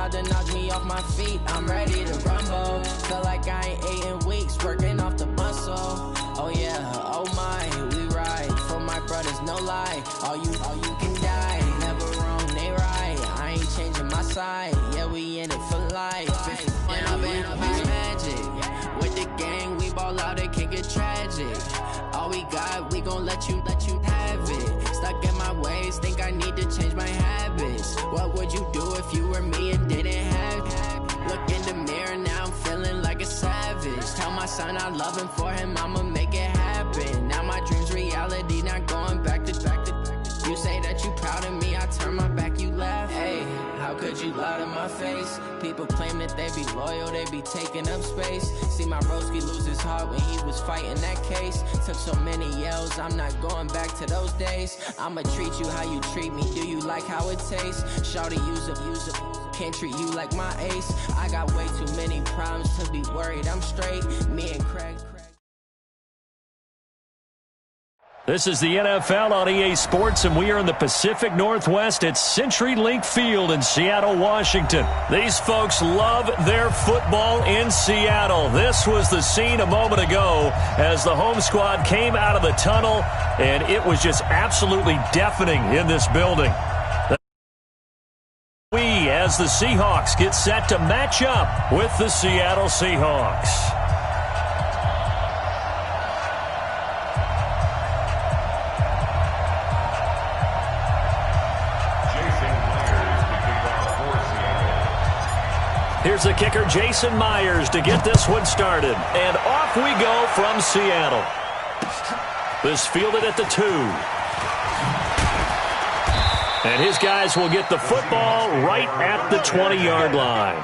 about to knock me off my feet. I'm ready to rumble. Feel like I ain't ate in weeks, working off the muscle. Oh yeah, oh my, we ride for my brothers, no lie. All you can die, never wrong, they right. I ain't changing my side, yeah, we in it for life. And I've been magic with the gang, we ball out, it can get tragic. All we got, we gon' let you have it. Stuck in my ways, think I need to change my habits. What would you do if you were me and didn't have it? Look in the mirror, now I'm feeling like a savage. Tell my son I love him, for him I'ma make it happen. Now my dream's reality, not going back to. You say that you proud of me, I turn my back, you laugh. Hey, how could you lie to my face? People claim that they be loyal, they be taking up space. See my broski lose his heart when he was fighting that case. Took so many yells, I'm not going back to those days. I'ma treat you how you treat me, do you like how it tastes? Shawty, use up, can't treat you like my ace. I got way too many problems to be worried, I'm straight. Me and Craig. This is the NFL on EA Sports, and we are in the Pacific Northwest at CenturyLink Field in Seattle, Washington. These folks love their football in Seattle. This was the scene a moment ago as the home squad came out of the tunnel, and it was just absolutely deafening in this building. We, as the Seahawks, get set to match up with the Seattle Seahawks. Here's the kicker, Jason Myers, to get this one started. And off we go from Seattle. This fielded at the 2. And his guys will get the football right at the 20-yard line.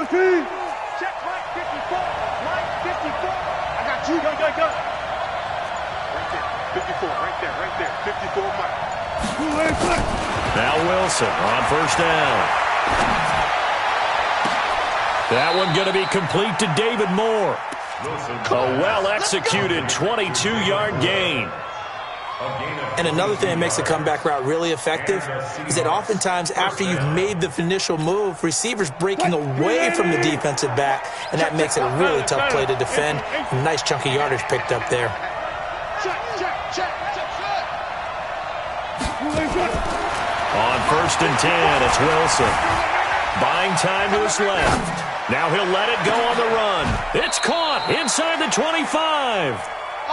Check right 54. Right 54. I got you. Go. Right there. 54. Right there. 54 Mike. Now Wilson on first down. That one going to be complete to David Moore. A well-executed 22-yard gain. And another thing that makes the comeback route really effective is that oftentimes after you've made the initial move, receivers breaking away from the defensive back, and that makes it a really tough play to defend. A nice chunk of yardage picked up there. On first and 10, it's Wilson. Buying time to his left. Now he'll let it go on the run. It's caught inside the 25.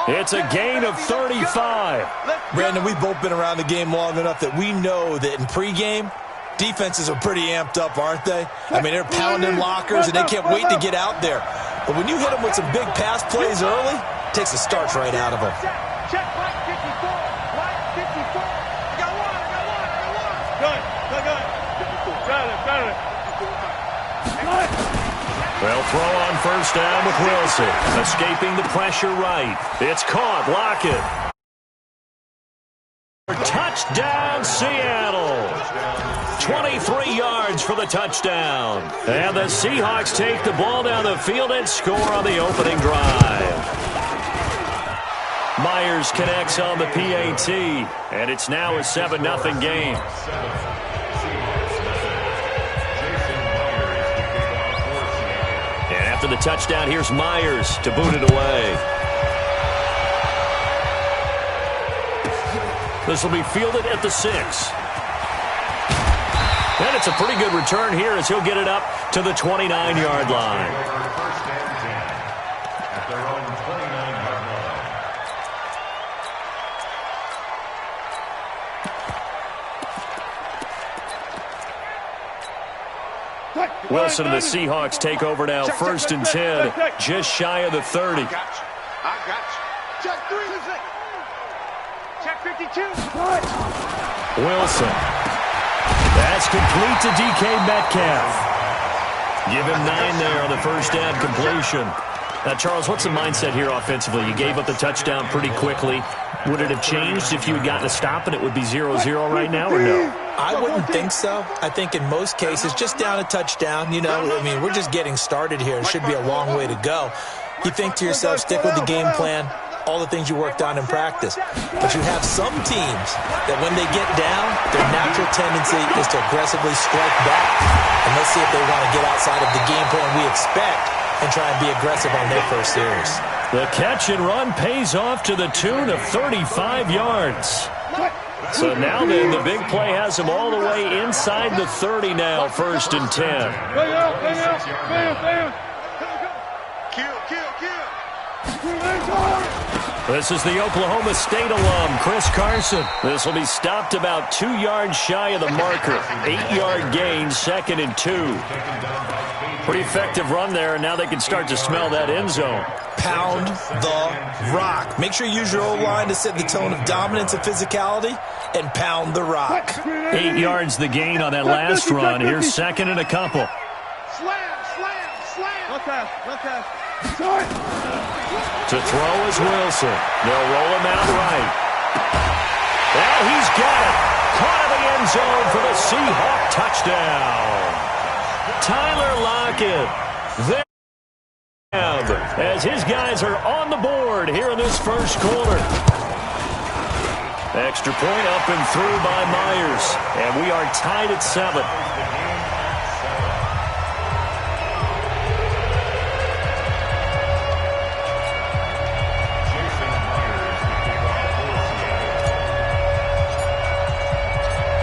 It's a gain of 35. Brandon, we've both been around the game long enough that we know that in pregame, defenses are pretty amped up, aren't they? I mean, they're pounding lockers, and they can't wait to get out there. But when you hit them with some big pass plays early, it takes the starch right out of them. Check right 54. Right 54. I got one. Good. 54. Got it. They'll throw on first down with Wilson. Escaping the pressure right. It's caught. Lockett. Touchdown, Seattle. 23 yards for the touchdown. And the Seahawks take the ball down the field and score on the opening drive. Myers connects on the PAT, and it's now a 7-0 game. And after the touchdown, here's Myers to boot it away. This will be fielded at the 6. And it's a pretty good return here as he'll get it up to the 29-yard line. Wilson and the Seahawks take over now, first and 10, just shy of the 30. I got you. Check 3. Check 52. Wilson. That's complete to DK Metcalf. Give him 9 there on the first down completion. Now, Charles, what's the mindset here offensively? You gave up the touchdown pretty quickly. Would it have changed if you had gotten a stop and it would be 0-0 right now, or no? I wouldn't think so. I think in most cases, just down a touchdown, we're just getting started here. It should be a long way to go. You think to yourself, stick with the game plan, all the things you worked on in practice. But you have some teams that when they get down, their natural tendency is to aggressively strike back. And let's see if they want to get outside of the game plan we expect and try and be aggressive on their first series. The catch and run pays off to the tune of 35 yards. So now then, the big play has them all the way inside the 30 now, 1st and 10. This is the Oklahoma State alum, Chris Carson. This will be stopped about 2 yards shy of the marker. 8-yard gain, 2nd and 2. Pretty effective run there, and now they can start to smell that end zone. Pound the rock. Make sure you use your O-line to set the tone of dominance and physicality, and pound the rock. 8 yards the gain on that last run. Here's 2nd and a couple. To throw is Wilson. They'll roll him out right. Well, he's got it. Caught in the end zone for the Seahawk touchdown. Tyler Lockett there as his guys are on the board here in this first quarter. Extra point up and through by Myers. And we are tied at 7.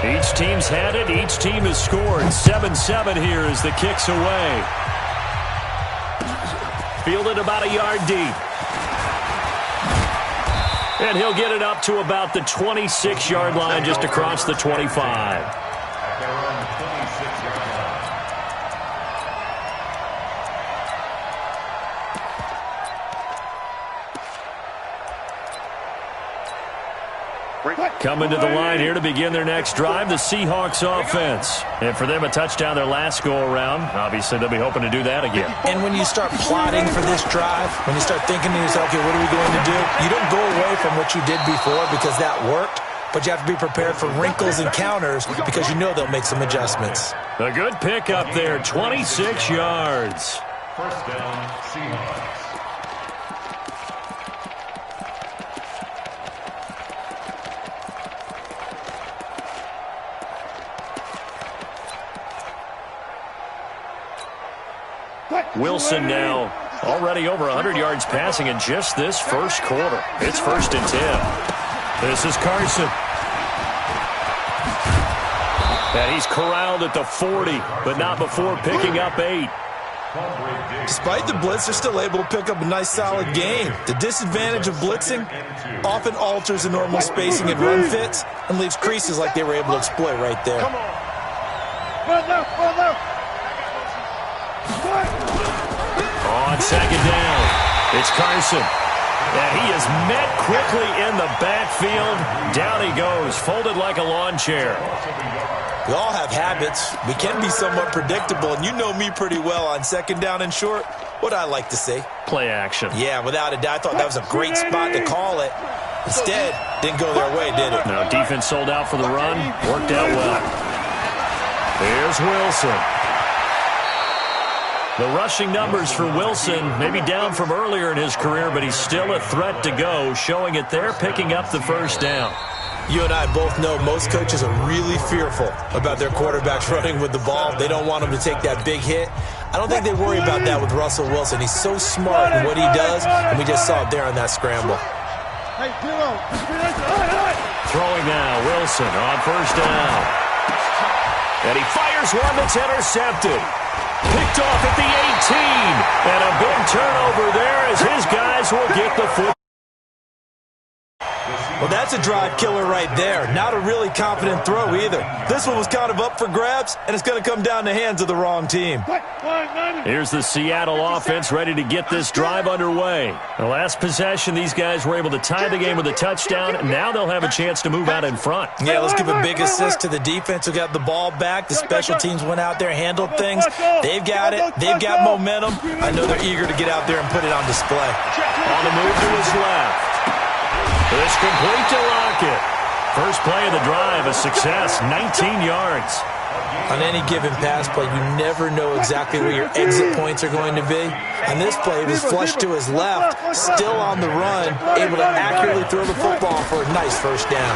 Each team's had it. Each team has scored. 7-7 here as the kick's away. Fielded about a yard deep. And he'll get it up to about the 26-yard line, just across the 25. Coming to the line here to begin their next drive, the Seahawks offense. And for them, a touchdown their last go-around. Obviously, they'll be hoping to do that again. And when you start plotting for this drive, when you start thinking to yourself, okay, what are we going to do? You don't go away from what you did before because that worked, but you have to be prepared for wrinkles and counters because you know they'll make some adjustments. A good pick up there, 26 yards. First down, Seahawks. Wilson now already over 100 yards passing in just this first quarter. It's 1st and 10. This is Carson. And he's corralled at the 40, but not before picking up 8. Despite the blitz, they're still able to pick up a nice solid gain. The disadvantage of blitzing often alters the normal spacing and run fits and leaves creases like they were able to exploit right there. Come on. On 2nd down, it's Carson. And he is met quickly in the backfield. Down he goes, folded like a lawn chair. We all have habits. We can be somewhat predictable, and you know me pretty well on 2nd down and short. What I like to say. Play action. Yeah, without a doubt. I thought that was a great spot to call it. Instead, didn't go their way, did it? Now defense sold out for the run. Worked out well. Here's Wilson. The rushing numbers for Wilson maybe down from earlier in his career, but he's still a threat to go, showing it there, picking up the first down. You and I both know most coaches are really fearful about their quarterbacks running with the ball. They don't want them to take that big hit. I don't think they worry about that with Russell Wilson. He's so smart in what he does, and we just saw it there on that scramble. Throwing now, Wilson on first down. And he fires one that's intercepted. Picked off at the 18. And a big turnover there as his guys will get the football. Well, that's a drive killer right there. Not a really confident throw either. This one was kind of up for grabs, and it's going to come down the hands of the wrong team. Here's the Seattle offense ready to get this drive underway. The last possession, these guys were able to tie the game with a touchdown, and now they'll have a chance to move out in front. Yeah, let's give a big assist to the defense who got the ball back. The special teams went out there, handled things. They've got it. They've got momentum. I know they're eager to get out there and put it on display. On the move to his left. It's complete to Lockett. First play of the drive, a success, 19 yards. On any given pass play, you never know exactly where your exit points are going to be. On this play, he was flushed to his left, still on the run, able to accurately throw the football for a nice first down.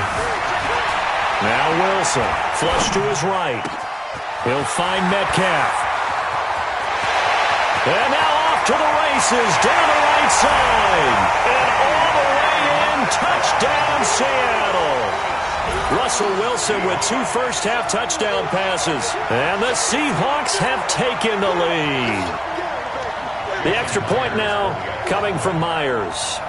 Now Wilson, flush to his right. He'll find Metcalf. And now off to the races, down the right side. And all the way in, touchdown Seattle. Russell Wilson with 2 first-half touchdown passes. And the Seahawks have taken the lead. The extra point now coming from Myers.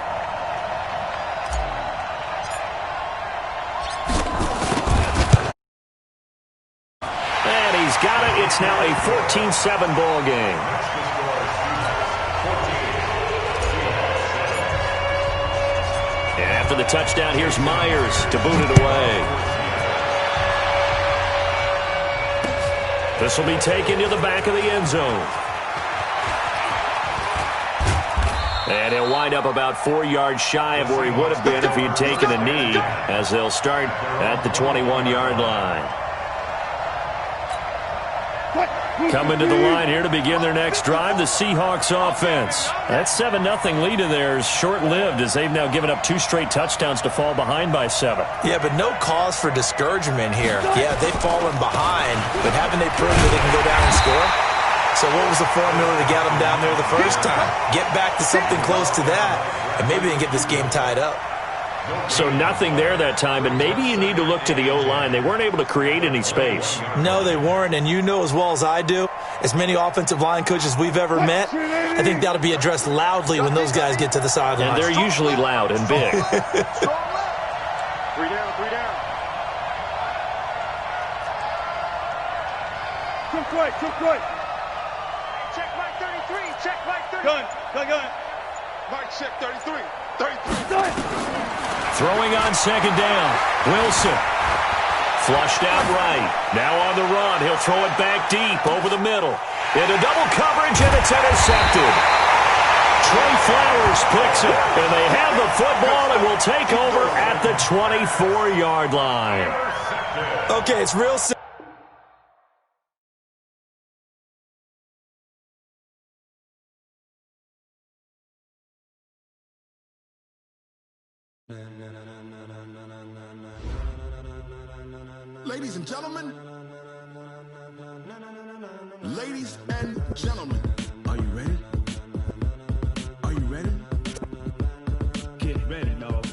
And he's got it. It's now a 14-7 ball game. And after the touchdown, here's Myers to boot it away. This will be taken to the back of the end zone. And he'll wind up about 4 yards shy of where he would have been if he'd taken a knee, as they'll start at the 21-yard line. Coming to the line here to begin their next drive, the Seahawks offense. That 7-0 lead of theirs short-lived, as they've now given up 2 straight touchdowns to fall behind by 7. Yeah, but no cause for discouragement here. Yeah, they've fallen behind, but haven't they proven that they can go down and score? So what was the formula to get them down there the first time? Get back to something close to that, and maybe they can get this game tied up. So nothing there that time, and maybe you need to look to the O-line. They weren't able to create any space. No, they weren't, and you know as well as I do, as many offensive line coaches we've ever met, I think that'll be addressed loudly when those guys get to the sideline. And they're usually loud and big. 3 down, 3 down. Took right. Check Mike 33, check Mike 33. Gun. Mike check 33. Throwing on second down. Wilson. Flushed out right. Now on the run. He'll throw it back deep over the middle. Into double coverage, and it's intercepted. Trey Flowers picks it, and they have the football and will take over at the 24-yard line. Okay, it's real simple. Ladies and gentlemen, are you ready? Are you ready? Get ready, dog.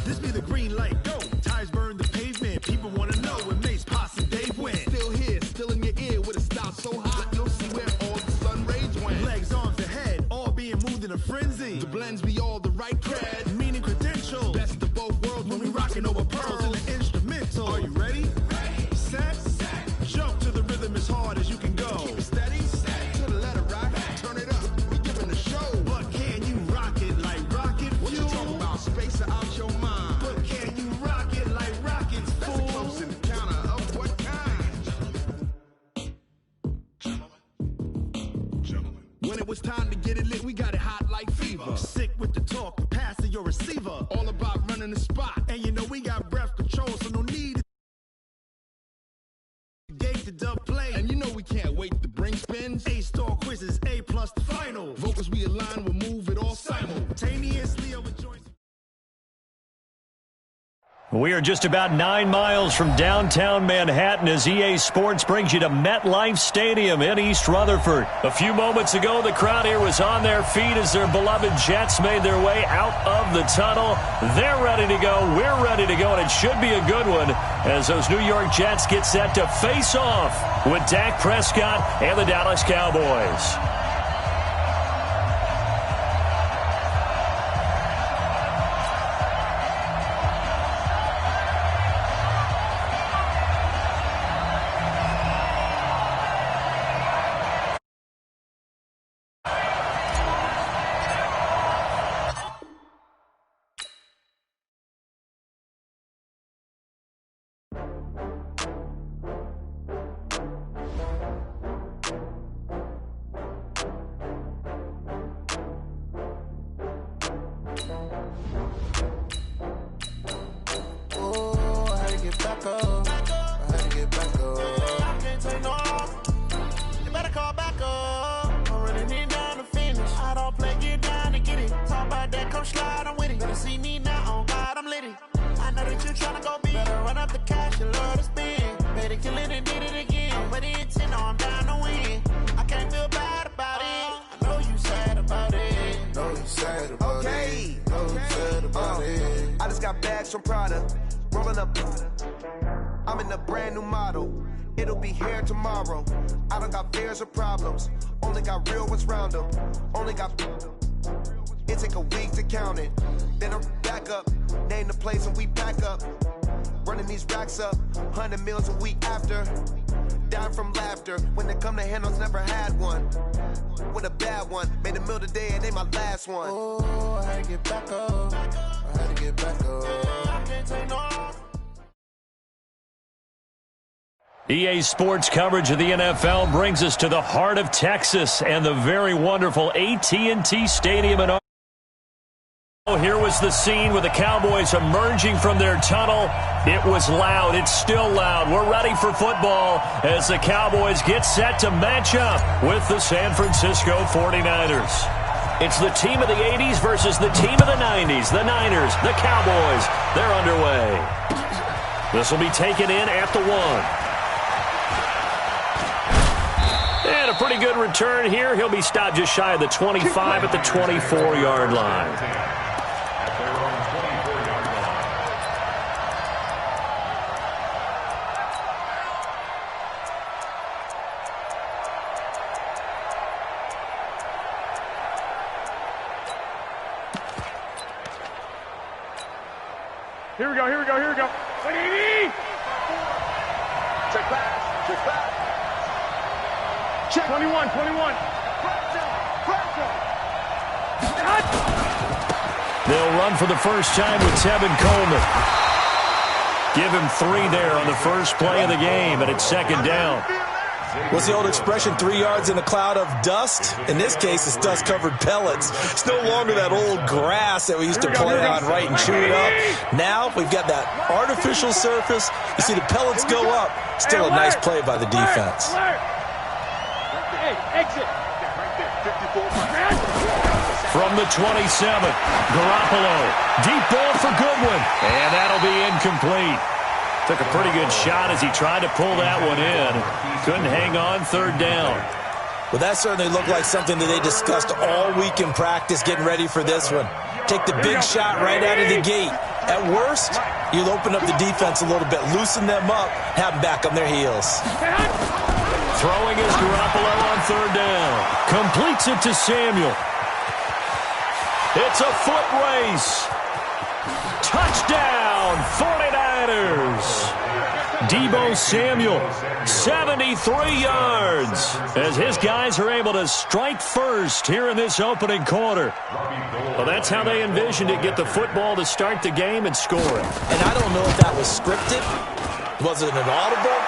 This be the green light, go. Tires burn the pavement. People want to know when Mace, Posse, and Dave went. Still here, still in your ear with a style so hot, you'll see where all the sun rays went. Legs, arms, and head, all being moved in a frenzy. The blends be all the right cred, meaning credentials. Best of both worlds when we rocking over pearls in the instrumental. Are you ready? Set. Jump to the rhythm as hard as you can go. Keep it steady, to the letter rock. Turn it up, we giving the show. But can you rock it like rocket fuel? What you talking about? Space out your mind. But can you rock it like rockets, fool? That's a close encounter of what kind? Gentlemen. When it was time to get it lit, we got it hot like fever. Sick with the talk, the pass to your receiver. All about running the spot. And you know we got breath control, so no need gate to dub play. And you know we can't wait to bring spins. A-star quizzes, A+ the final. Vocals we align, we'll move it all simultaneously over joints. We are just about 9 miles from downtown Manhattan as EA Sports brings you to MetLife Stadium in East Rutherford. A few moments ago, the crowd here was on their feet as their beloved Jets made their way out of the tunnel. They're ready to go. We're ready to go, and it should be a good one as those New York Jets get set to face off with Dak Prescott and the Dallas Cowboys. I just got bags from Prada, rolling up. I'm in a brand new model. It'll be here tomorrow. I don't got fears or problems. Only got real ones round them. Only got. It take a week to count it. Then I'm back up. Name the place and we pack up. Running these racks up. 100 meals a week after. Down from laughter. When they come to handles, never had one. With a bad one. Made a meal today and ain't my last one. Oh, I had to get back up. I had to get back up. I can't take no. EA Sports coverage of the NFL brings us to the heart of Texas and the very wonderful AT&T Stadium in Here was the scene with the Cowboys emerging from their tunnel. It was loud. It's still loud. We're ready for football as the Cowboys get set to match up with the San Francisco 49ers. It's the team of the 80s versus the team of the 90s. The Niners, the Cowboys, they're underway. This will be taken in at the 1. And a pretty good return here. He'll be stopped just shy of the 25 at the 24-yard line. Here we go, here we go, here we go. Check back, check back. Check 21, 21. They'll run for the first time with Tevin Coleman. Give him 3 there on the first play of the game, and it's second down. What's the old expression, 3 yards in a cloud of dust? In this case, it's dust-covered pellets. It's no longer that old grass that we used to play on, right, and chew it up. Now we've got that artificial surface. You see the pellets go up. Still a nice play by the defense. Hey, exit. From the 27, Garoppolo. Deep ball for Goodwin. And that'll be incomplete. Took a pretty good shot as he tried to pull that one in. Couldn't hang on, third down. Well, that certainly looked like something that they discussed all week in practice, getting ready for this one. Take the big shot right out of the gate. At worst, you'll open up the defense a little bit, loosen them up, have them back on their heels. Throwing is Garoppolo on third down. Completes it to Samuel. It's a foot race. Touchdown, 49ers. Deebo Samuel, 73 yards, as his guys are able to strike first here in this opening quarter. Well, that's how they envisioned it, get the football to start the game and score it. And I don't know if that was scripted. Was it an audible?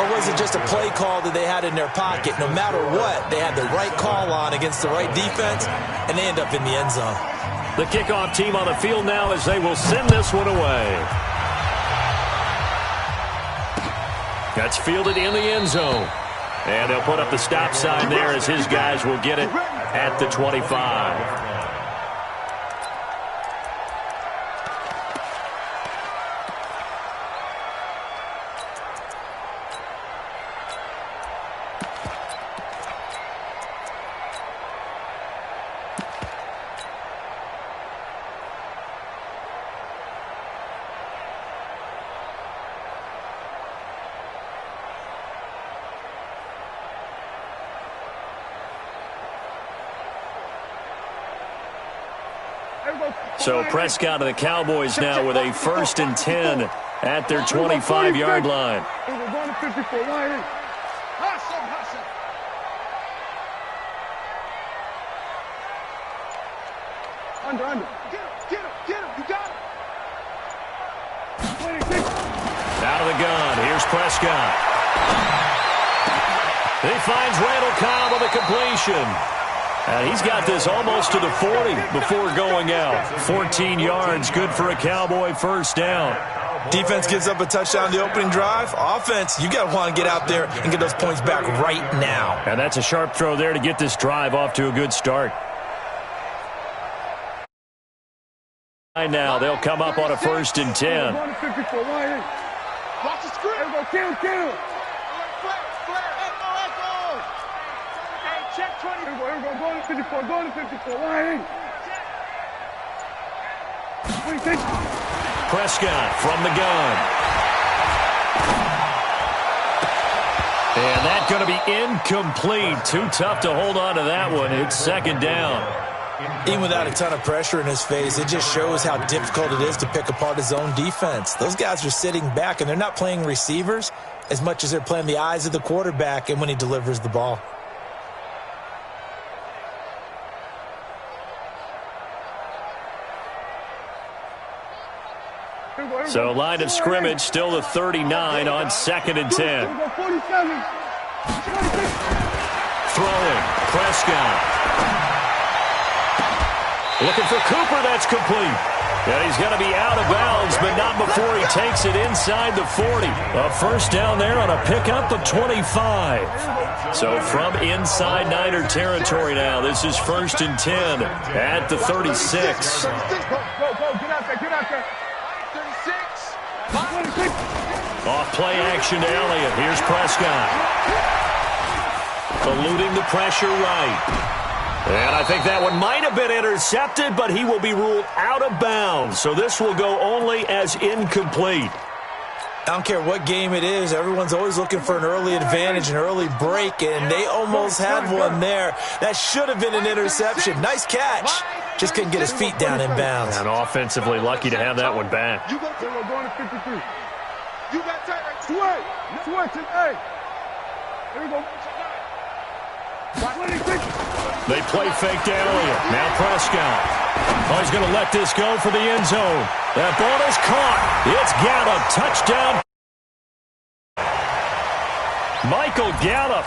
Or was it just a play call that they had in their pocket? No matter what, they had the right call on against the right defense, and they end up in the end zone. The kickoff team on the field now as they will send this one away. That's fielded in the end zone. And they'll put up the stop sign there as his guys will get it at the 25. So Prescott of the Cowboys now with a 1st and 10 at their 25-yard line. We're going to 54. Wide. Under. Get him. You got him. Out of the gun. Here's Prescott. He finds Randall Cobb on the completion. And he's got this almost to the 40 before going out. 14 yards, good for a Cowboy first down. Defense gives up a touchdown the opening drive. Offense, you got to want to get out there and get those points back right now. And that's a sharp throw there to get this drive off to a good start. Now they'll come up on a 1st and 10. Watch the script. Kill. Check 20. Here we go. Going to 54. Wide. Prescott from the gun. And that's going to be incomplete. Too tough to hold on to that one. It's 2nd down. Even without a ton of pressure in his face, it just shows how difficult it is to pick apart his own defense. Those guys are sitting back, and they're not playing receivers as much as they're playing the eyes of the quarterback and when he delivers the ball. So line of scrimmage still the 39 on 2nd and 10. Throwing, Prescott. Looking for Cooper, that's complete. And he's going to be out of bounds, but not before he takes it inside the 40. A first down there on a pickup of 25. So from inside Niner territory now, this is 1st and 10 at the 36. Go, get out there. 36. Off play action to Elliott. Here's Prescott. Eluding the pressure right. And I think that one might have been intercepted, but he will be ruled out of bounds. So this will go only as incomplete. I don't care what game it is. Everyone's always looking for an early advantage, an early break, and they almost had one there. That should have been an interception. Nice catch. Just couldn't get his feet down in bounds. And offensively lucky to have that one back. You got going to 53. You got tight right. Switch it. Hey. Here we go. They play fake to Elliott. Now Prescott. Oh, he's going to let this go for the end zone. That ball is caught. It's Gallup. Touchdown. Michael Gallup.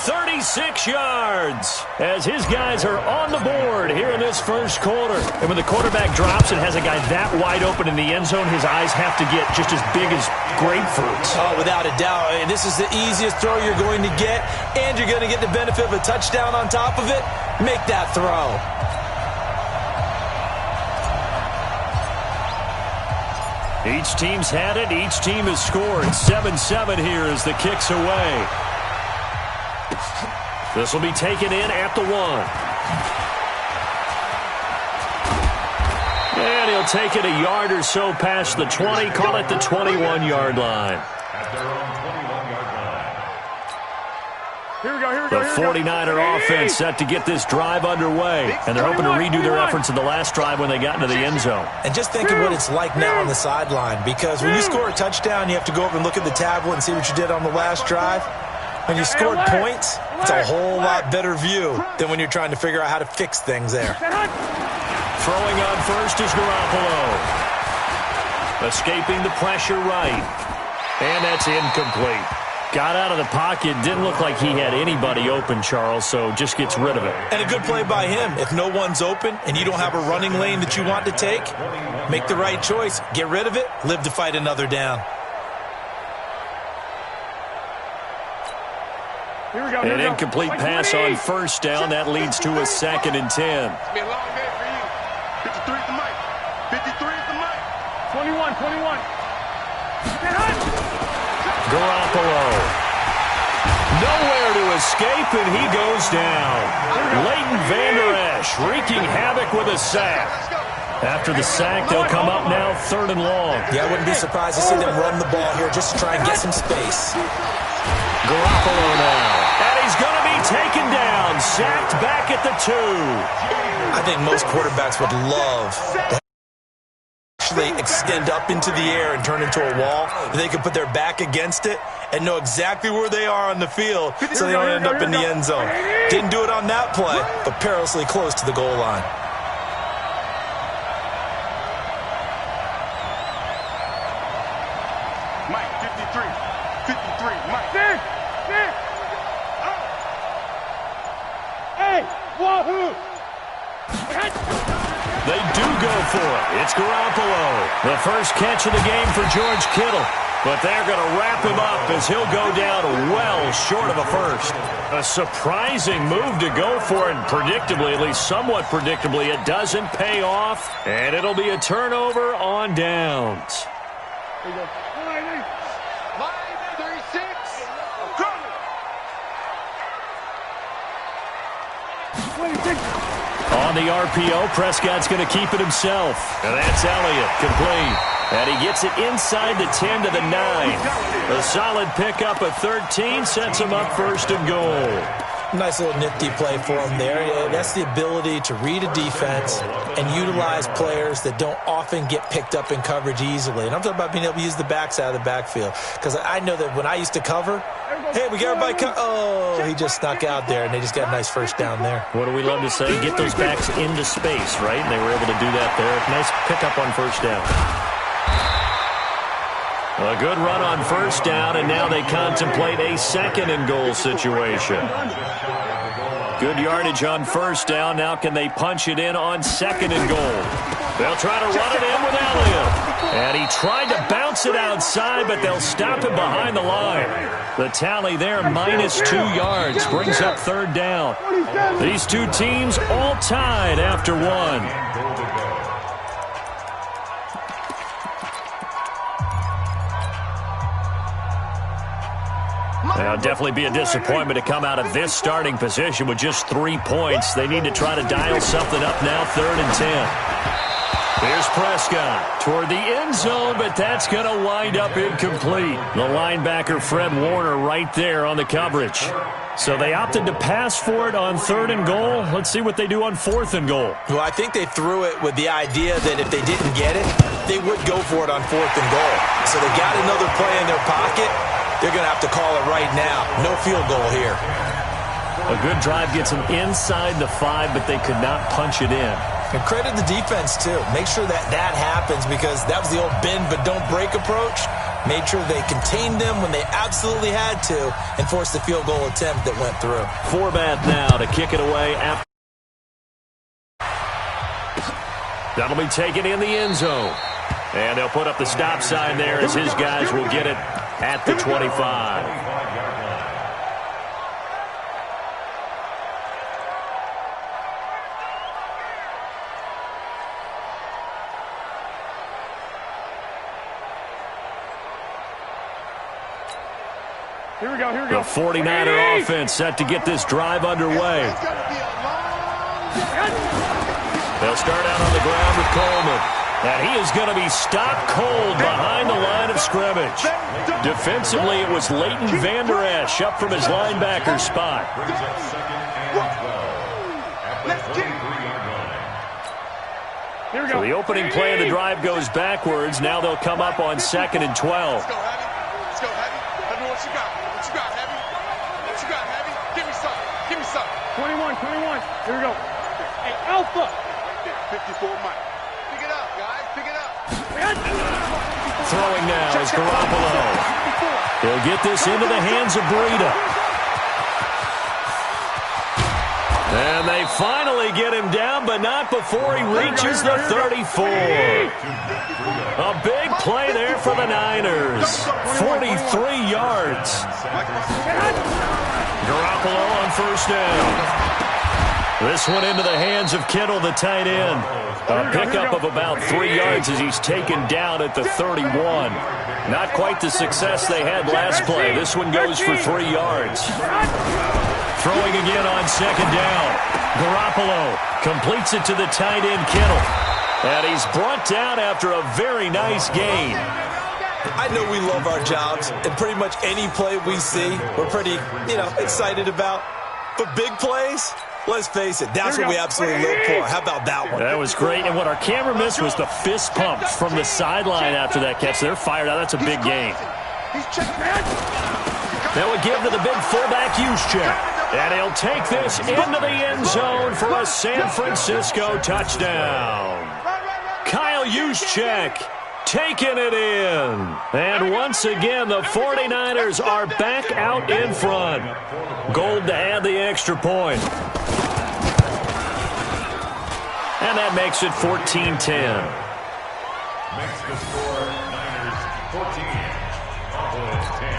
36 yards as his guys are on the board here in this first quarter. And when the quarterback drops and has a guy that wide open in the end zone, his eyes have to get just as big as grapefruits. Oh, without a doubt. And this is the easiest throw you're going to get, and you're going to get the benefit of a touchdown on top of it. Make that throw. Each team's had it. Each team has scored. 7-7 here as the kick's away. This will be taken in at the 1. And he'll take it a yard or so past the 20. Call it the 21-yard line. Here we go. The 49er offense set to get this drive underway. And they're hoping to redo their efforts in the last drive when they got into the end zone. And just think of what it's like now on the sideline. Because when you score a touchdown, you have to go over and look at the tablet and see what you did on the last drive. When you scored points, it's a whole lot better view than when you're trying to figure out how to fix things there. Throwing on first is Garoppolo. Escaping the pressure right. And that's incomplete. Got out of the pocket. Didn't look like he had anybody open, Charles, so just gets rid of it. And a good play by him. If no one's open and you don't have a running lane that you want to take, make the right choice. Get rid of it. Live to fight another down. An incomplete pass on first down. That leads to a 2nd and 10. It's been a long day for you. 53 is the mic. 53 is the mic. 21. Garoppolo. Nowhere to escape, and he goes down. Leighton Vander Esch wreaking havoc with a sack. After the sack, they'll come up now 3rd and long. Yeah, I wouldn't be surprised to see them run the ball here just to try and get some space. Garoppolo now. And he's going to be taken down. Sacked back at the 2. I think most quarterbacks would love to actually extend up into the air and turn into a wall. They can put their back against it and know exactly where they are on the field so they don't end up in the end zone. Didn't do it on that play, but perilously close to the goal line. Mike, 53. 53, Mike. Hey, wahoo! They do go for it. It's Garoppolo. The first catch of the game for George Kittle. But they're going to wrap him up as he'll go down well short of a first. A surprising move to go for it, and predictably, at least somewhat predictably, it doesn't pay off. And it'll be a turnover on downs. There you go. Line 36. I'm coming. 26. On the RPO, Prescott's going to keep it himself. And that's Elliott, complete. And he gets it inside the 10 to the 9. A solid pickup of 13 sets him up first and goal. Nice little nifty play for him there. Yeah, that's the ability to read a defense and utilize players that don't often get picked up in coverage easily. And I'm talking about being able to use the backside of the backfield. Because I know that when I used to cover, hey, we got everybody oh, he just snuck out there, and they just got a nice first down there. What do we love to say? Get those backs into space, right? And they were able to do that there. Nice pickup on first down. A good run on first down, and now they contemplate a second and goal situation. Good yardage on first down. Now can they punch it in on second and goal? They'll try to run it in with Elliott. And he tried to bounce it outside, but they'll stop him behind the line. The tally there, -2 yards, brings up third down. These two teams all tied after one. Now, definitely be a disappointment to come out of this starting position with just 3 points. They need to try to dial something up now, 3rd and 10. Here's Prescott toward the end zone, but that's going to wind up incomplete. The linebacker, Fred Warner, right there on the coverage. So they opted to pass for it on 3rd and goal. Let's see what they do on 4th and goal. Well, I think they threw it with the idea that if they didn't get it, they would go for it on 4th and goal. So they got another play in their pocket. They're going to have to call it right now. No field goal here. A good drive gets them inside the 5, but they could not punch it in. And credit the defense, too. Make sure that that happens, because that was the old bend but don't break approach. Made sure they contained them when they absolutely had to and forced the field goal attempt that went through. Forbath now to kick it away after. That'll be taken in the end zone. And they'll put up the stop sign there as his guys will get it at the 25. Here we go, here we go. The 49er offense set to get this drive underway. They'll start out on the ground with Coleman. And he is going to be stopped cold behind the line of scrimmage. Defensively, it was Leighton Vander Esch up from his linebacker spot. Here we go. So the opening play of the drive goes backwards. Now they'll come up on 2nd and 12. Let's go, Heavy. Let's go, Heavy. Heavy, what you got? What you got, Heavy? What you got, Heavy? Give me something. Give me something. 21. Here we go. Hey, Alpha. Right there. 54 Mike. Pick it up, guys. Pick it up. Throwing now is Garoppolo. He'll get this into the hands of Breida. And they finally get him down, but not before he reaches the 34. A big play there for the Niners. 43 yards. Garoppolo on first down. This one into the hands of Kittle, the tight end. A pickup of about 3 yards as he's taken down at the 31. Not quite the success they had last play. This one goes for 3 yards. Throwing again on 2nd down. Garoppolo completes it to the tight end, Kittle. And he's brought down after a very nice gain. I know we love our jobs, and pretty much any play we see, we're pretty, excited about. But big plays, Let's face it, that's what we absolutely live for. How about that one? That was great. And what our camera missed was the fist pump from the sideline after that catch. They're fired out. That's a big gain. They'll give to the big fullback Juszczyk. And he'll take this into the end zone for a San Francisco touchdown. Kyle Juszczyk taking it in. And once again, the 49ers are back out in front. Gold to add the extra point. And that makes it 14-10. Makes the score Niners 14, Cowboys 10.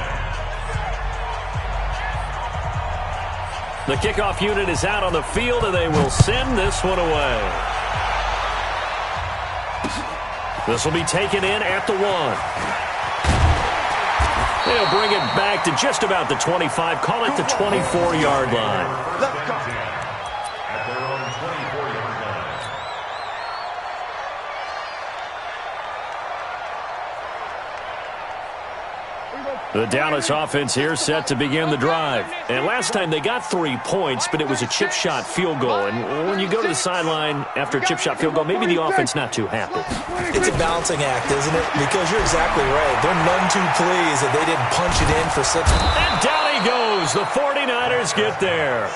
The kickoff unit is out on the field, and they will send this one away. This will be taken in at the 1. They'll bring it back to just about the 25, call it the 24-yard line. At their own 24-yard line. The Dallas offense here set to begin the drive. And last time they got 3 points, but it was a chip shot field goal. And when you go to the sideline after a chip shot field goal, maybe the offense not too happy. It's a balancing act, isn't it? Because you're exactly right. They're none too pleased that they didn't punch it in for such a... And down he goes. The 49ers get there.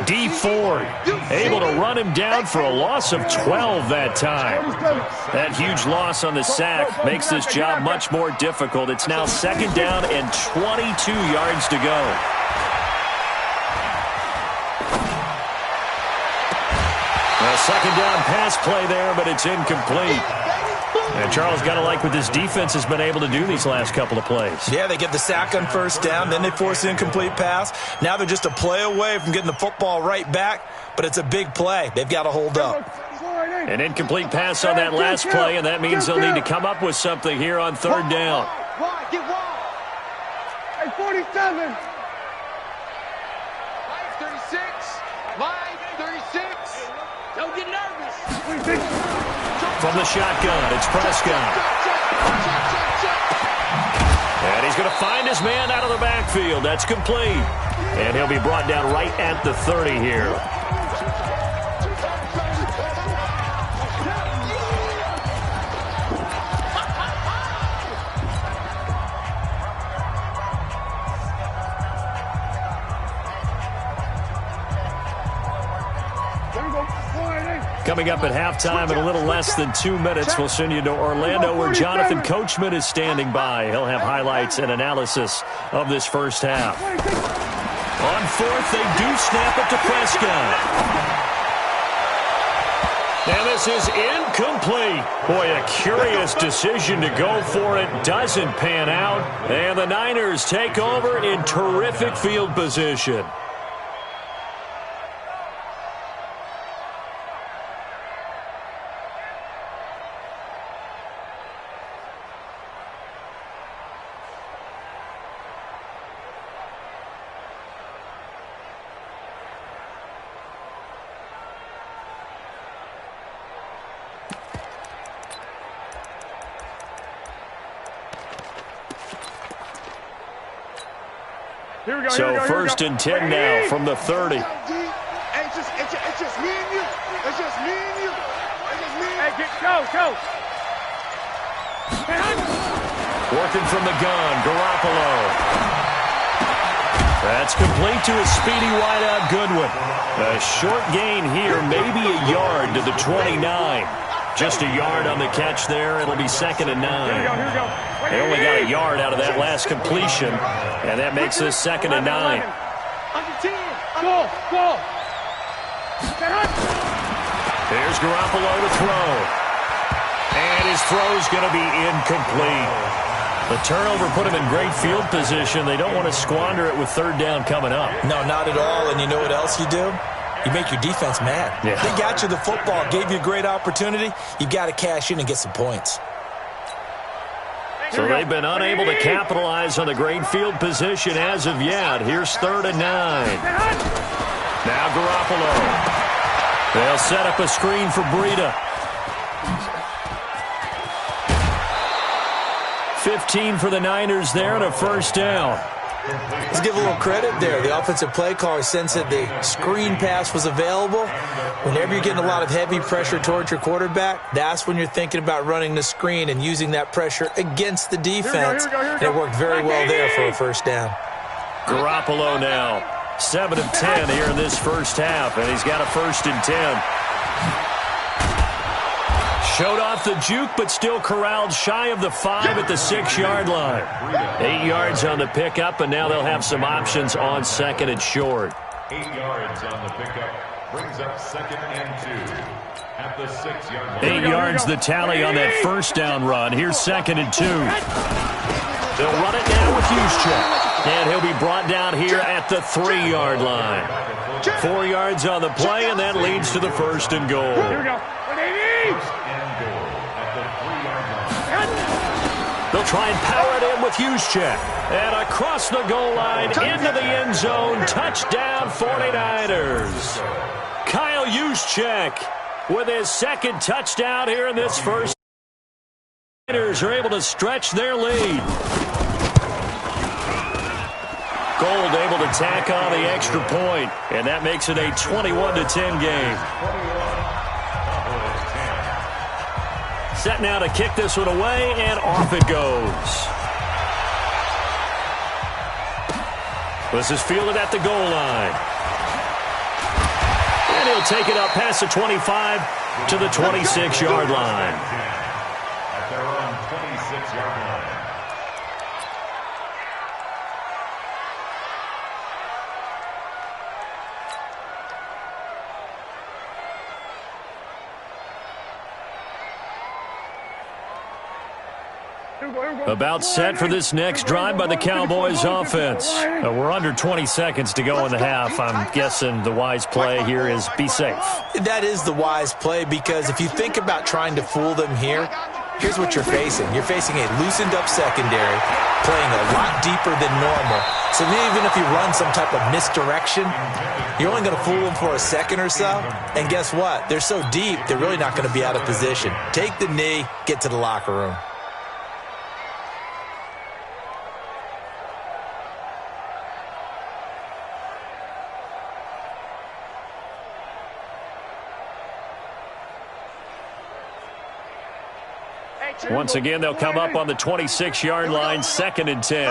D. Ford able to run him down for a loss of 12 that time. That huge loss on the sack makes this job much more difficult. It's now second down and 22 yards to go. A second down pass play there, but it's incomplete. And Charles, got to like what this defense has been able to do these last couple of plays. Yeah, they get the sack on first down, then they force an incomplete pass. Now they're just a play away from getting the football right back, but it's a big play. They've got to hold up. An incomplete pass on that last play, and that means they'll need to come up with something here on third down. Get wide. Hey, 47. Line 36. Line 36. Don't get nervous. 26. From the shotgun, it's Prescott. And he's going to find his man out of the backfield. That's complete. And he'll be brought down right at the 30 here. Coming up at halftime in a little less than 2 minutes, we'll send you to Orlando where Jonathan Coachman is standing by. He'll have highlights and analysis of this first half. On fourth, they do snap it to Prescott. And this is incomplete. Boy, a curious decision to go for it. Doesn't pan out. And the Niners take over in terrific field position. So first and 10 now from the 30. It's just me and you. It's just me and you. It's just me and you. Hey, go. Working from the gun, Garoppolo. That's complete to a speedy wideout Goodwin. A short gain here, maybe a yard to the 29. Just a yard on the catch there. It'll be second and 9. Here we go. They only got a yard out of that last completion, and that makes this second and 9. Under 10. Go. Here's Garoppolo to throw. And his throw's going to be incomplete. The turnover put him in great field position. They don't want to squander it with third down coming up. No, not at all. And you know what else you do? You make your defense mad. Yeah. They got you the football, gave you a great opportunity. You got to cash in and get some points. So they've been unable to capitalize on the great field position as of yet. Here's third and 9. Now Garoppolo. They'll set up a screen for Breida. 15 for the Niners there and a first down. Let's give a little credit there. The offensive play caller sensed that the screen pass was available. Whenever you're getting a lot of heavy pressure towards your quarterback, that's when you're thinking about running the screen and using that pressure against the defense. And it worked very well there for a first down. Garoppolo now, 7 of 10 here in this first half, and he's got a 1st and 10. Showed off the juke, but still corralled shy of the 5 at the 6-yard line. 8 yards on the pickup, and now they'll have some options on 2nd and short. 8 yards on the pickup brings up 2nd and 2 at the 6-yard line. 8 yards the tally on that first down run. Here's 2nd and 2. They'll run it now with Juszczyk, and he'll be brought down here at the 3-yard line. 4 yards on the play, and that leads to the 1st and goal. Here we go. They'll try and power it in with Juszczyk. And across the goal line, into the end zone, touchdown 49ers. Kyle Juszczyk with his 2nd touchdown here in this first. The 49ers are able to stretch their lead. Gold able to tack on the extra point, and that makes it a 21-10 game. Set now to kick this one away, and off it goes. This is fielded at the goal line. And he'll take it up past the 25 to the 26-yard line. At their own 26-yard line. About set for this next drive by the Cowboys offense. We're under 20 seconds to go in the half. I'm guessing the wise play here is be safe. That is the wise play, because if you think about trying to fool them here, here's what you're facing. You're facing a loosened up secondary, playing a lot deeper than normal. So even if you run some type of misdirection, you're only going to fool them for a second or so. And guess what? They're so deep, they're really not going to be out of position. Take the knee, get to the locker room. Once again, they'll come up on the 26-yard line, 2nd and 10.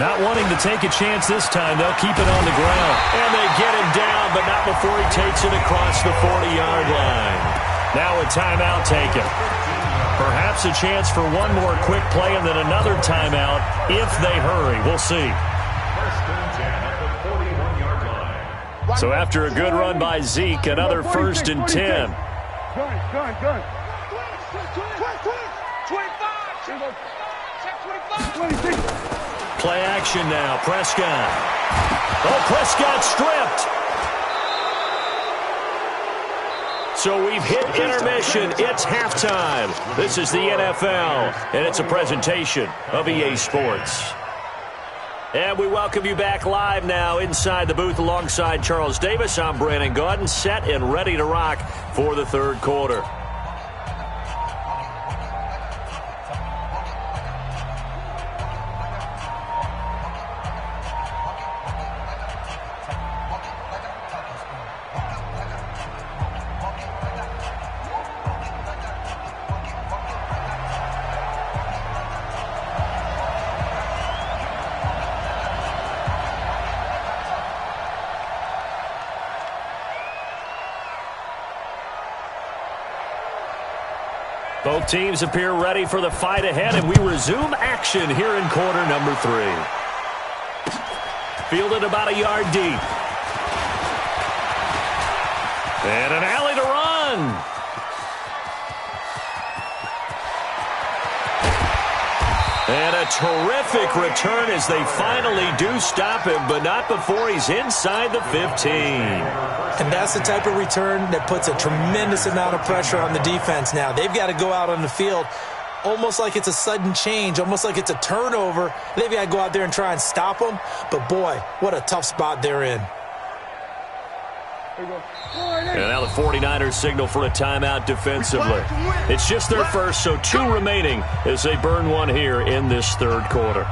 Not wanting to take a chance this time, they'll keep it on the ground. And they get him down, but not before he takes it across the 40-yard line. Now a timeout taken. Perhaps a chance for one more quick play and then another timeout if they hurry. We'll see. So after a good run by Zeke, another 1st and 10. Gun. 25. Play action now. Prescott. Oh, Prescott stripped. So we've hit intermission. It's halftime. This is the NFL, and it's a presentation of EA Sports. And we welcome you back live now inside the booth alongside Charles Davis. I'm Brandon Gaudin, set and ready to rock for the 3rd quarter. Both teams appear ready for the fight ahead, and we resume action here in quarter number 3. Fielded about a yard deep. And an alley to run. And a terrific return as they finally do stop him, but not before he's inside the 15. And that's the type of return that puts a tremendous amount of pressure on the defense now. They've got to go out on the field almost like it's a sudden change, almost like it's a turnover. They've got to go out there and try and stop them. But, boy, what a tough spot they're in. And now the 49ers signal for a timeout defensively. It's just their first, so 2 remaining as they burn one here in this third quarter.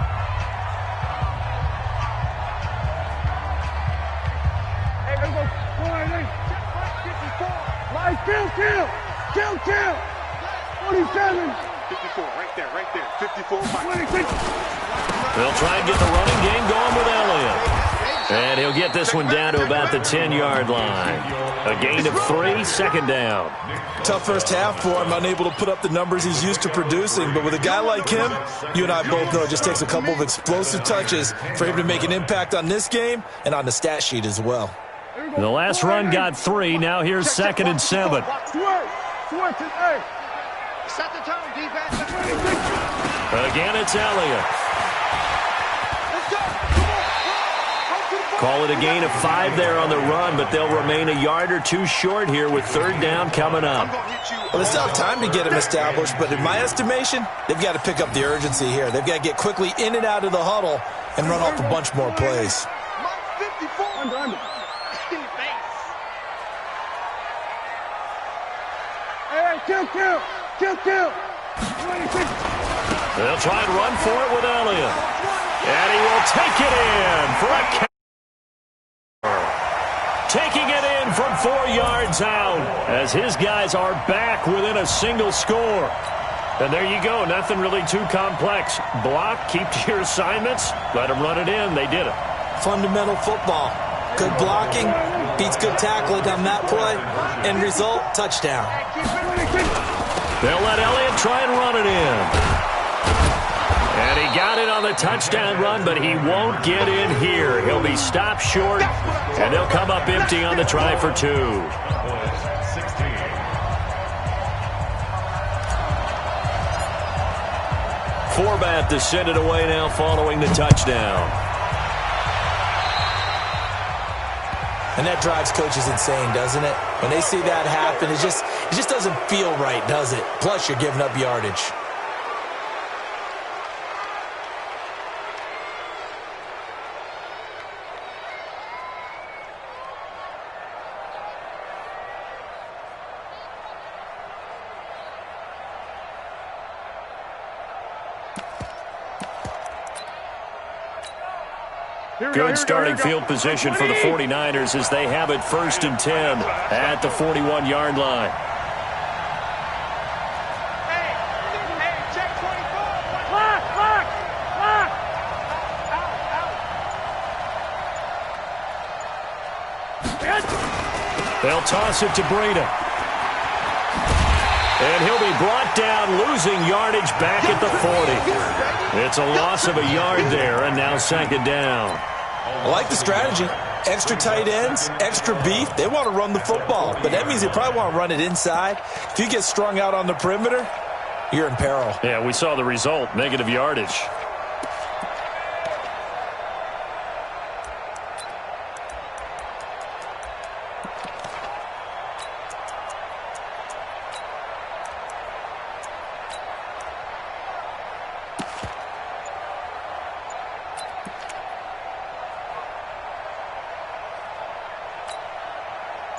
Kill! 47! 54, right there. 54, Mike. They'll try and get the running game going with Elliott. And he'll get this one down to about the 10-yard line. A gain of 3, second down. Tough first half for him, unable to put up the numbers he's used to producing. But with a guy like him, you and I both know it just takes a couple of explosive touches for him to make an impact on this game and on the stat sheet as well. The last run got 3. Now here's 2nd and 7. Set the tone, defense. Again, it's Elliott. Call it a gain of 5 there on the run, but they'll remain a yard or 2 short here with 3rd down coming up. Well, they still have time to get him established, but in my estimation, they've got to pick up the urgency here. They've got to get quickly in and out of the huddle and run off a bunch more plays. Kill! 26. They'll try and run for it with Elliott. And he will take it in for a catch. Taking it in from 4 yards out as his guys are back within a single score. And there you go. Nothing really too complex. Block, keep to your assignments, let them run it in. They did it. Fundamental football. Good blocking beats good tackling on that play. End result, touchdown. They'll let Elliott try and run it in. And he got it on the touchdown run, but he won't get in here. He'll be stopped short, and they'll come up empty on the try for 2. Forbath to send it away now following the touchdown. And that drives coaches insane, doesn't it? When they see that happen, it just doesn't feel right, does it? Plus, you're giving up yardage. Good starting field position for the 49ers as they have it 1st and 10 at the 41-yard line. Hey, check 24. Lock. They'll toss it to Breida. And he'll be brought down, losing yardage back at the 40. It's a loss of a yard there, and now 2nd down. I like the strategy. Extra tight ends, extra beef. They want to run the football, but that means they probably want to run it inside. If you get strung out on the perimeter, you're in peril. Yeah, we saw the result, negative yardage.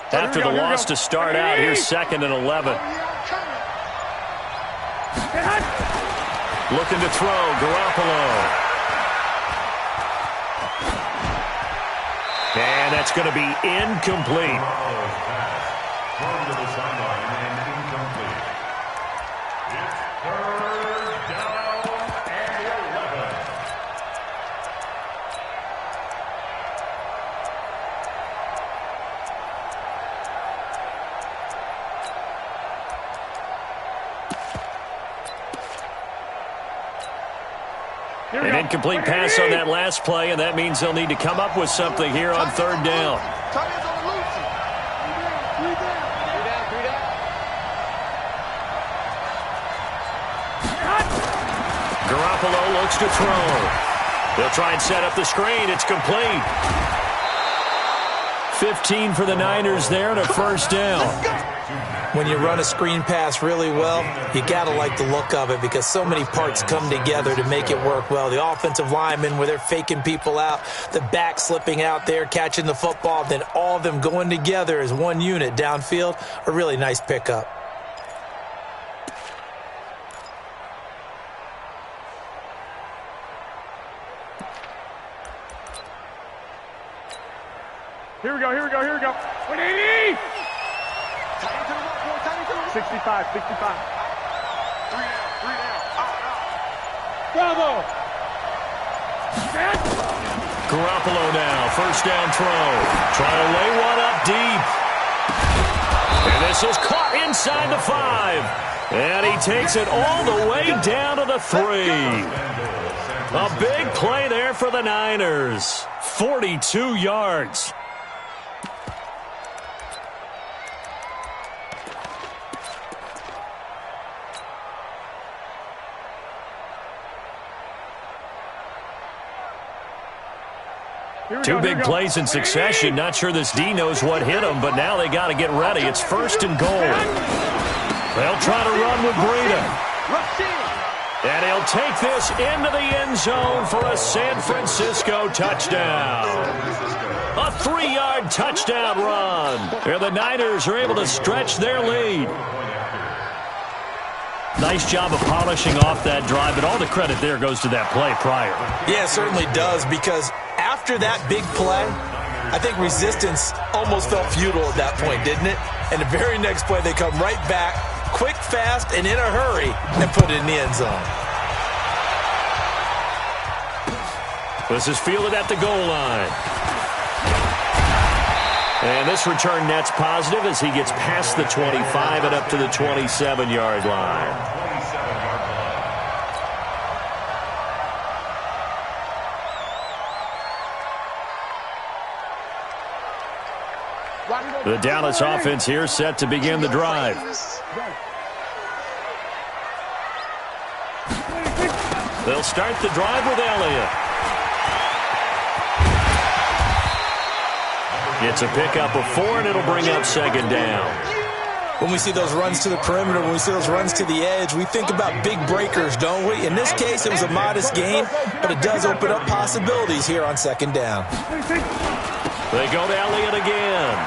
After the loss to start out, here's 2nd and 11. Looking to throw, Garoppolo. And that's going to be incomplete. Thrown to the sideline and incomplete. It's 3rd down and 11. An incomplete pass on that last play, and that means they'll need to come up with something here on 3rd down. Garoppolo looks to throw. They'll try and set up the screen. It's complete. 15 for the Niners there and a 1st down. when you run a screen pass really well, you got to like the look of it because so many parts come together to make it work well. The offensive linemen, where they're faking people out, the back slipping out there, catching the football, then all of them going together as one unit downfield, a really nice pickup. Here we go, here we go, here we go. 180! 65, 65. 3 down. Bravo! Garoppolo now, first down throw. Trying to lay one up deep. And this is caught inside the 5. And he takes it all the way down to the 3. A big play there for the Niners. 42 yards. Two big plays in succession. Not sure this D knows what hit him, but now they got to get ready. It's first and goal. They'll try to run with Breida. And he'll take this into the end zone for a San Francisco touchdown. A 3-yard touchdown run. And the Niners are able to stretch their lead. Nice job of polishing off that drive, but all the credit there goes to that play prior. Yeah, it certainly does, because after that big play, I think resistance almost felt futile at that point, didn't it? And the very next play, they come right back, quick, fast, and in a hurry, and put it in the end zone. This is fielded at the goal line. And this return net's positive as he gets past the 25 and up to the 27-yard line. The Dallas offense here set to begin the drive. They'll start the drive with Elliott. It's a pickup of 4, and it'll bring up second down. When we see those runs to the perimeter, when we see those runs to the edge, we think about big breakers, don't we? In this case, it was a modest gain, but it does open up possibilities here on second down. They go to Elliott again.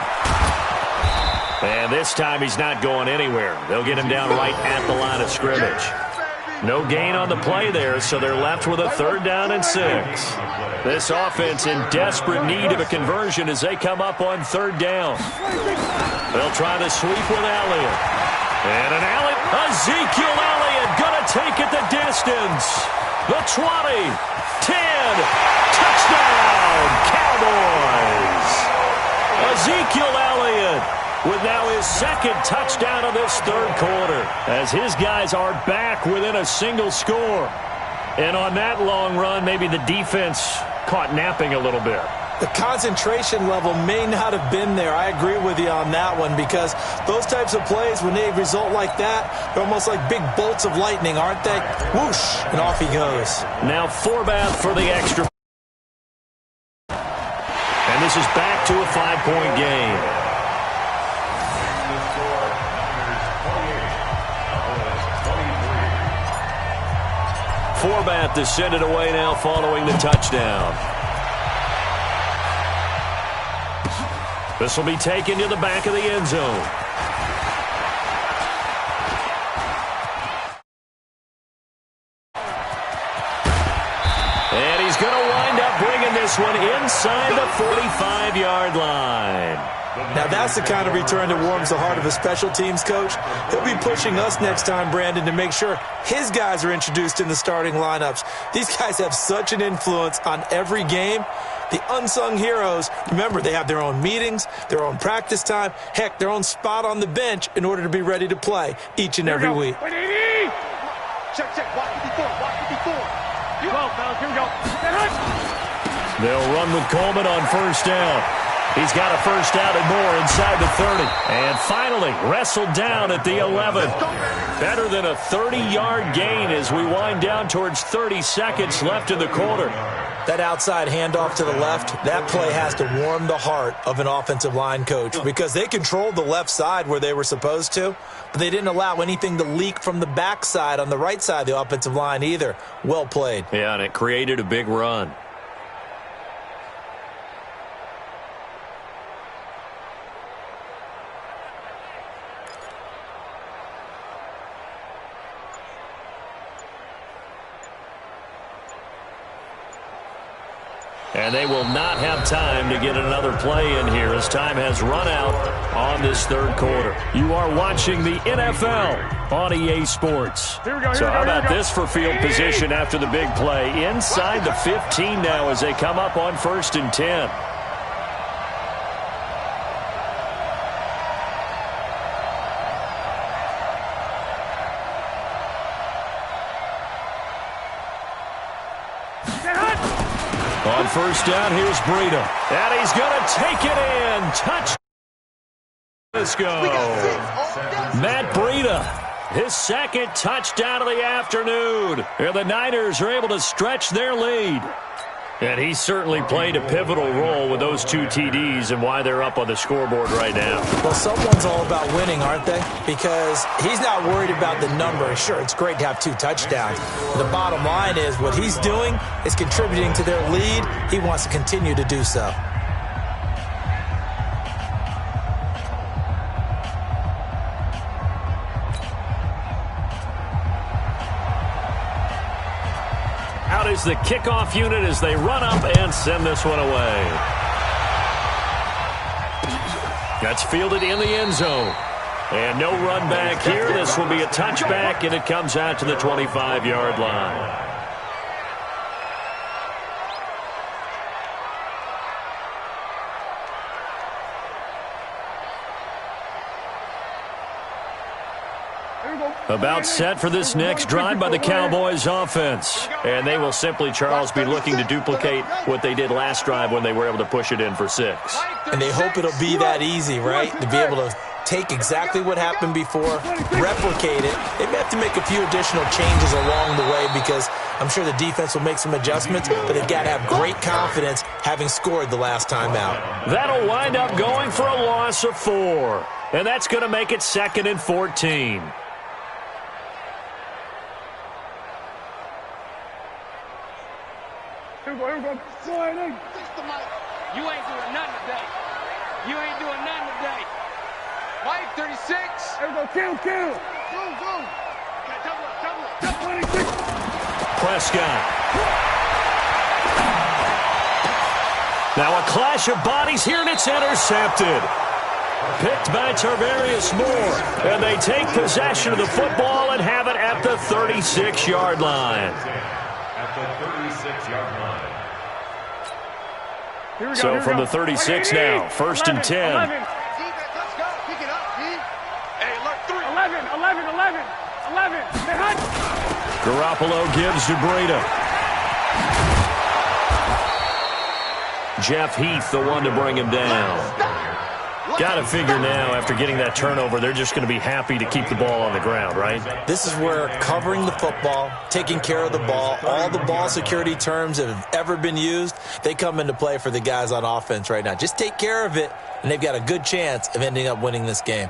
And this time he's not going anywhere. They'll get him down right at the line of scrimmage. No gain on the play there, so they're left with a 3rd down and 6. This offense in desperate need of a conversion as they come up on 3rd down. They'll try to sweep with Elliott. And an Ezekiel Elliott going to take it the distance. The 20, 10, touchdown, Cowboys. Ezekiel Elliott with now his 2nd touchdown of this 3rd quarter, as his guys are back within a single score. And on that long run, maybe the defense caught napping a little bit. The concentration level may not have been there. I agree with you on that one, because those types of plays, when they result like that, they're almost like big bolts of lightning, aren't they? Whoosh, and off he goes. Now Forbath for the extra. And this is back to a 5-point game. Forbath to send it away now following the touchdown. This will be taken to the back of the end zone. And he's going to wind up bringing this one inside the 45-yard line. Now, that's the kind of return that warms the heart of a special teams coach. He'll be pushing us next time, Brandon, to make sure his guys are introduced in the starting lineups. These guys have such an influence on every game. The unsung heroes, remember, they have their own meetings, their own practice time, heck, their own spot on the bench in order to be ready to play each and every week. Check, watch 54, watch 54. Well, fellas, here we go. They'll run with Coleman on first down. He's got a first down and more inside the 30. And finally wrestled down at the 11. Better than a 30-yard gain as we wind down towards 30 seconds left in the quarter. That outside handoff to the left, that play has to warm the heart of an offensive line coach because they controlled the left side where they were supposed to, but they didn't allow anything to leak from the backside on the right side of the offensive line either. Well played. Yeah, and it created a big run. And they will not have time to get another play in here as time has run out on this third quarter. You are watching the NFL on EA Sports. So how about this for field position after the big play? Inside the 15 now as they come up on 1st and 10. On 1st down, here's Breida. And he's going to take it in. Touch. Let's go. Matt Breida, his second touchdown of the afternoon. And the Niners are able to stretch their lead. And he certainly played a pivotal role with those 2 TDs and why they're up on the scoreboard right now. Well, someone's all about winning, aren't they? Because he's not worried about the number. Sure, it's great to have 2 touchdowns. The bottom line is what he's doing is contributing to their lead. He wants to continue to do so. Out is the kickoff unit as they run up and send this one away. That's fielded in the end zone. And no run back here. This will be a touchback, and it comes out to the 25-yard line. About set for this next drive by the Cowboys offense. And they will simply, Charles, be looking to duplicate what they did last drive when they were able to push it in for 6. And they hope it'll be that easy, right? To be able to take exactly what happened before, replicate it. They may have to make a few additional changes along the way because I'm sure the defense will make some adjustments, but they've got to have great confidence having scored the last time out. That'll wind up going for a loss of 4. And that's going to make it 2nd and 14. You ain't doing nothing today. You ain't doing nothing today. Mike, 36. There we go, kill. Go. Double up. 26. Prescott. Now a clash of bodies here, and it's intercepted. Picked by Tarvarius Moore. And they take possession of the football and have it at the 36-yard line. At the 36-yard line. So from the 36 now, 1st and 10. 11. Let's go. Pick it up, D. Hey, look, 3. 11. Garoppolo gives to Breida. Jeff Heath, the one to bring him down. Got to figure now, after getting that turnover, they're just going to be happy to keep the ball on the ground, right? This is where covering the football, taking care of the ball, all the ball security terms that have ever been used, they come into play for the guys on offense right now. Just take care of it, and they've got a good chance of ending up winning this game.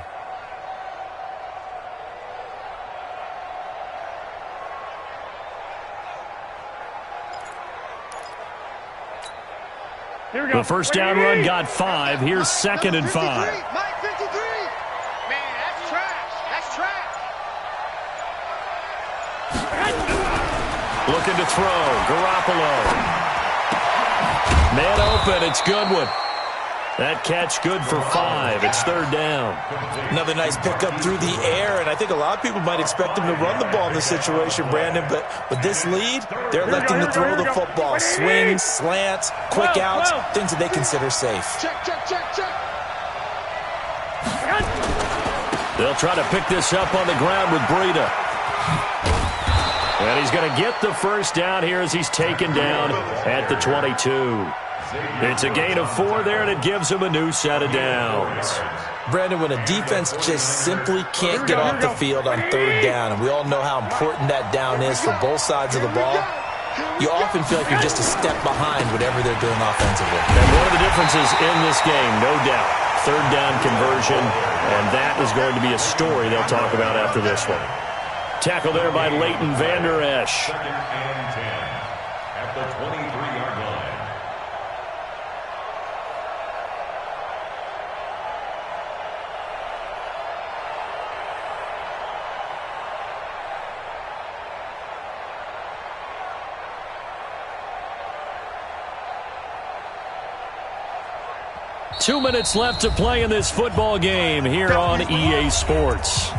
Here we go. The first down run got 5. Here's 2nd and 5. Mike, 53. Man, that's trash. Looking to throw. Garoppolo. Man open. It's Goodwin. That catch good for 5. It's 3rd down. Another nice pickup through the air, and I think a lot of people might expect him to run the ball in this situation, Brandon, but with this lead, they're electing to throw the football. Swings, slants, quick outs, things that they consider safe. Check. They'll try to pick this up on the ground with Breida. And he's going to get the first down here as he's taken down at the 22. It's a gain of 4 there, and it gives him a new set of downs. Brandon, when a defense just simply can't get off the field on third down, and we all know how important that down is for both sides of the ball, you often feel like you're just a step behind whatever they're doing offensively. And one of the differences in this game, no doubt, third down conversion, and that is going to be a story they'll talk about after this one. Tackle there by Leighton Vander Esch. 2nd and 10 at the 23-yard line. Two minutes left to play in this football game here on EA Sports.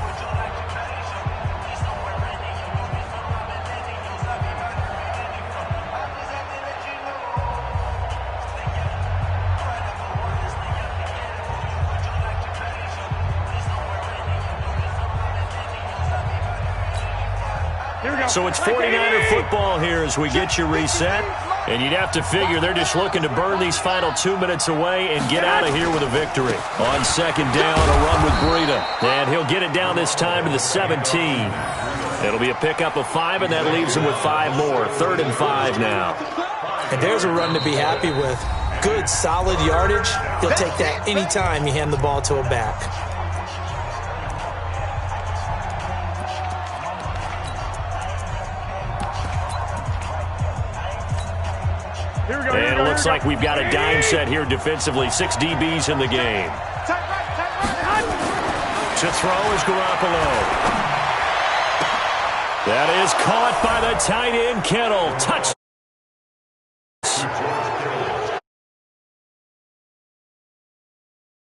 So it's 49er football here as we get you reset. And you'd have to figure they're just looking to burn these final 2 minutes away and get out of here with a victory. On second down, a run with Breida. And he'll get it down this time to the 17. It'll be a pickup of 5, and that leaves him with 5 more. 3rd and 5 now. And there's a run to be happy with. Good, solid yardage. He'll take that anytime you hand the ball to a back. And it looks like we've got a dime set here defensively. 6 DBs in the game. To throw is Garoppolo. That is caught by the tight end, Kittle. Touch.